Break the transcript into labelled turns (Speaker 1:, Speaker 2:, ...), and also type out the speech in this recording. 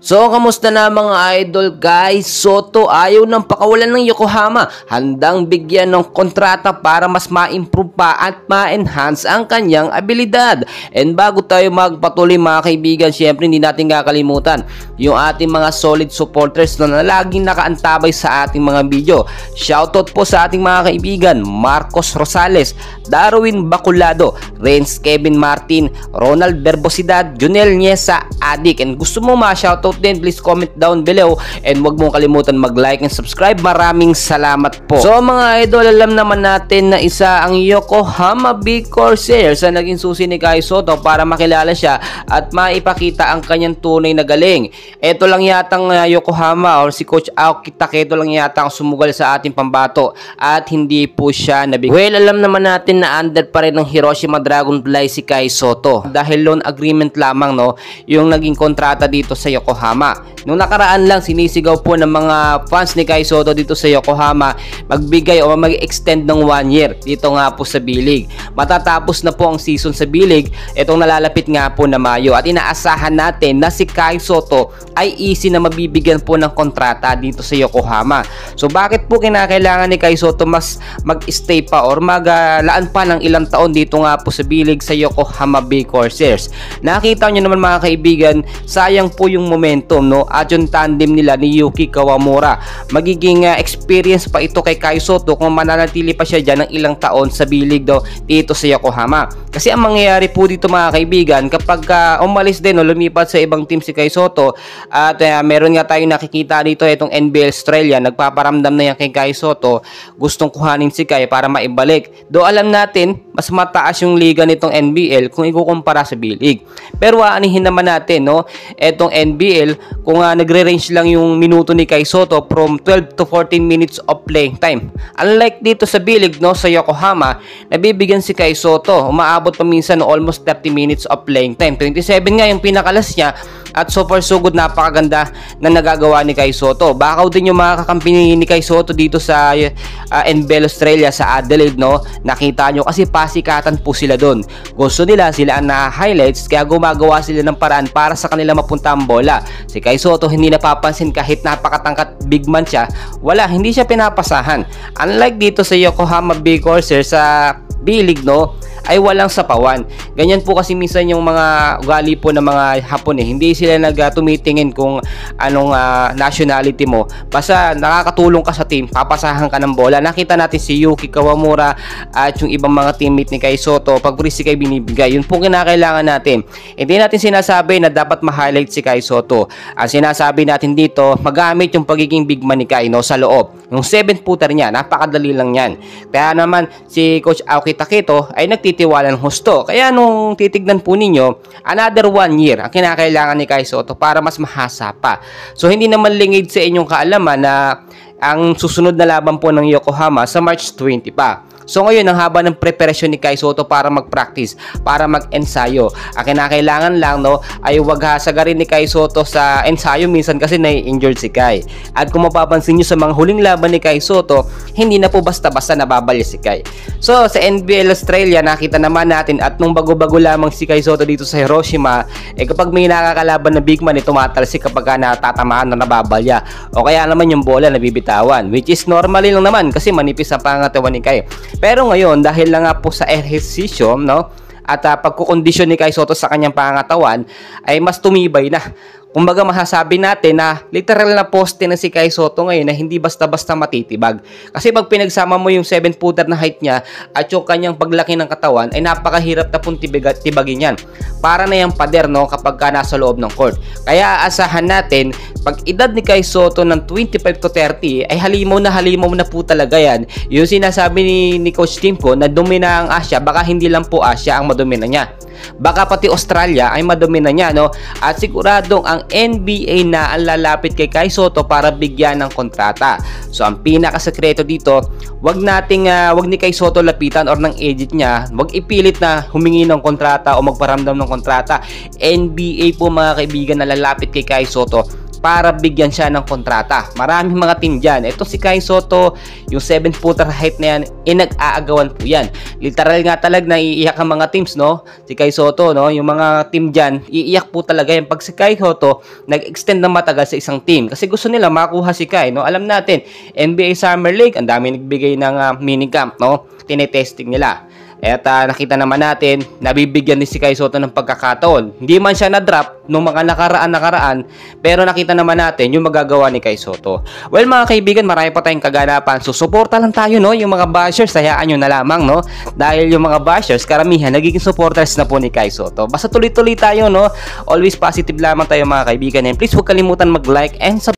Speaker 1: So, kamusta na mga idol guys? Soto ayaw ng pakawalan ng Yokohama. Handang bigyan ng kontrata para mas ma-improve pa at ma-enhance ang kanyang abilidad. And bago tayo magpatuloy mga kaibigan, syempre hindi natin kakalimutan yung ating mga solid supporters na laging nakaantabay sa ating mga video. Shoutout po sa ating mga kaibigan, Marcos Rosales, Darwin Baculado, Renz Kevin Martin, Ronald Verbosidad, Junel Niesa, Adik. And gusto mo ma-shoutout din, please comment down below and wag mong kalimutan mag-like and subscribe. Maraming salamat po. So mga idol, alam naman natin na isa ang Yokohama Big Corsair sa naging susi ni Kai Sotto para makilala siya at maipakita ang kanyang tunay na galing. Ito lang yatang Yokohama or si Coach Aoki Taketo lang yata ang sumugal sa ating pambato at hindi po siya nabigyan. Well, alam naman natin na under pa rin ng Hiroshima Dragonfly si Kai Sotto dahil loan agreement lamang yung naging kontrata dito sa Yokohama. Nung nakaraan lang sinisigaw po ng mga fans ni Kai Sotto dito sa Yokohama magbigay o mag-extend ng 1 year dito nga po sa B-League. Matatapos na po ang season sa B-League, itong nalalapit nga po na Mayo at inaasahan natin na si Kai Sotto ay easy na mabibigyan po ng kontrata dito sa Yokohama. So bakit po kinakailangan ni Kai Sotto mas mag-stay pa or maglaan pa ng ilang taon dito nga po sa B-League sa Yokohama Bay Corsairs? Nakita nyo naman mga kaibigan, sayang po yung momentum at yung tandem nila ni Yuki Kawamura. Magiging experience pa ito kay Kai Sotto kung mananatili pa siya dyan ng ilang taon sa B-League dito sa Yokohama. Kasi ang mangyayari po dito mga kaibigan, kapag umalis din o lumipat sa ibang team si Kai Sotto at meron nga tayong nakikita dito itong NBL Australia, nagpaparamdam na yan kay Kai Sotto, gustong kuhanin si Kai para maibalik. Do alam natin mas mataas yung liga nitong NBL kung ikukumpara sa B-League. Pero aanihin naman natin etong NBL kung nagre-range lang yung minuto ni Kai Sotto from 12 to 14 minutes of playing time. Unlike dito sa B-League sa Yokohama, nabibigyan si Kai Sotto, umaabot pa minsan almost 30 minutes of playing time. 27 nga yung pinakalas niya at so far so good, napakaganda na nagagawa ni Kai Sotto. Bakaw din yung mga kakampi ni Kai Sotto dito sa NBL Australia sa Adelaide. Nakita nyo kasi pasikatan po sila doon. Gusto nila sila ang na-highlights kaya gumagawa sila ng paraan para sa kanila mapunta ang bola. Si Kai Sotto hindi napapansin kahit napakatangkat big man siya, hindi siya pinapasahan. Unlike dito sa Yokohama Big Corsair sa B-League ay walang sapawan. Ganyan po kasi minsan yung mga ugali po ng mga Hapon hindi sila tumitingin kung anong nationality mo. Basta nakakatulong ka sa team, papasahan ka ng bola. Nakita natin si Yuki Kawamura at yung ibang mga teammate ni Kai Sotto, pag free si Kai binibigay. Yun po kinakailangan natin. Hindi natin sinasabi na dapat ma-highlight si Kai Sotto. Ang sinasabi natin dito, magamit yung pagiging big man ni Kai sa loob. Yung 7-footer niya, napakadali lang yan. Kaya naman si Coach Aoki Taketo ay nagtitiwala ng husto. Kaya nung titignan po ninyo, another 1 year ang kinakailangan ni Kai Sotto para mas mahasa pa. So hindi naman lingid sa inyong kaalaman na ang susunod na laban po ng Yokohama sa March 20 pa. So ngayon, ang haba ng preparasyon ni Kai Sotto para mag-practice, para mag-ensayo. Ang kinakailangan lang ay huwag hasagarin ni Kai Sotto sa ensayo minsan kasi nai-injured si Kai. At kung mapapansin nyo sa mga huling laban ni Kai Sotto, hindi na po basta-basta nababalya si Kai. So sa NBL Australia, nakita naman natin at nung bago-bago lamang si Kai Sotto dito sa Hiroshima, kapag may nakakalaban na big man, tumatalsik kapag natatamaan na nababalya. O kaya naman yung bola nabibitawan, which is normally lang naman kasi manipis ang pangatawan ni Kai. Pero ngayon, dahil lang nga po sa ehersisyo at pagkukondisyon ni Kai Sotto sa kanyang pangatawan ay mas tumibay na. Kumbaga masasabi natin na literal na poste na si Kai Sotto ngayon na hindi basta-basta matitibag. Kasi pag pinagsama mo yung 7-footer na height niya at yung kanyang paglaki ng katawan ay napakahirap na pong tibagin yan. Para na yung pader kapag nasa loob ng court. Kaya asahan natin pag edad ni Kai Sotto ng 25 to 30 ay halimaw na po talaga yan. Yung sinasabi ni Coach Timko na domina ang Asia, baka hindi lang po Asia ang madomina niya. Baka pati Australia ay madomina niya at siguradong ang NBA na ang lalapit kay Kai Sotto para bigyan ng kontrata. So ang pinakasekreto dito, wag ni Kai Sotto lapitan or ng agent niya, wag ipilit na humingi ng kontrata o magparamdam ng kontrata. NBA po mga kaibigan na lalapit kay Kai Sotto para bigyan siya ng kontrata. Maraming mga team dyan. Ito si Kai Sotto, yung 7-footer height na yan, nag-aagawan po yan. Literal nga talaga na iiyak ang mga teams, no? Si Kai Sotto, no? Yung mga team dyan, iiyak po talaga yan. Pag si Kai Sotto, nag-extend na matagal sa isang team. Kasi gusto nila makuha si Kai, no? Alam natin, NBA Summer League, ang dami nagbigay ng minicamp, no? Tinetesting nila. At nakita naman natin, nabibigyan din si Kai Sotto ng pagkakataon. Hindi man siya na-drop nung mga nakaraan, pero nakita naman natin yung magagawa ni Kai Sotto. Well mga kaibigan, marami pa tayong kaganapan. So suporta lang tayo, no? Yung mga bashers, hayaan nyo na lamang, no? Dahil yung mga bashers, karamihan, nagiging supporters na po ni Kai Sotto. Basta tuloy-tuloy tayo, no? Always positive lamang tayo mga kaibigan. And please huwag kalimutan mag-like and subscribe.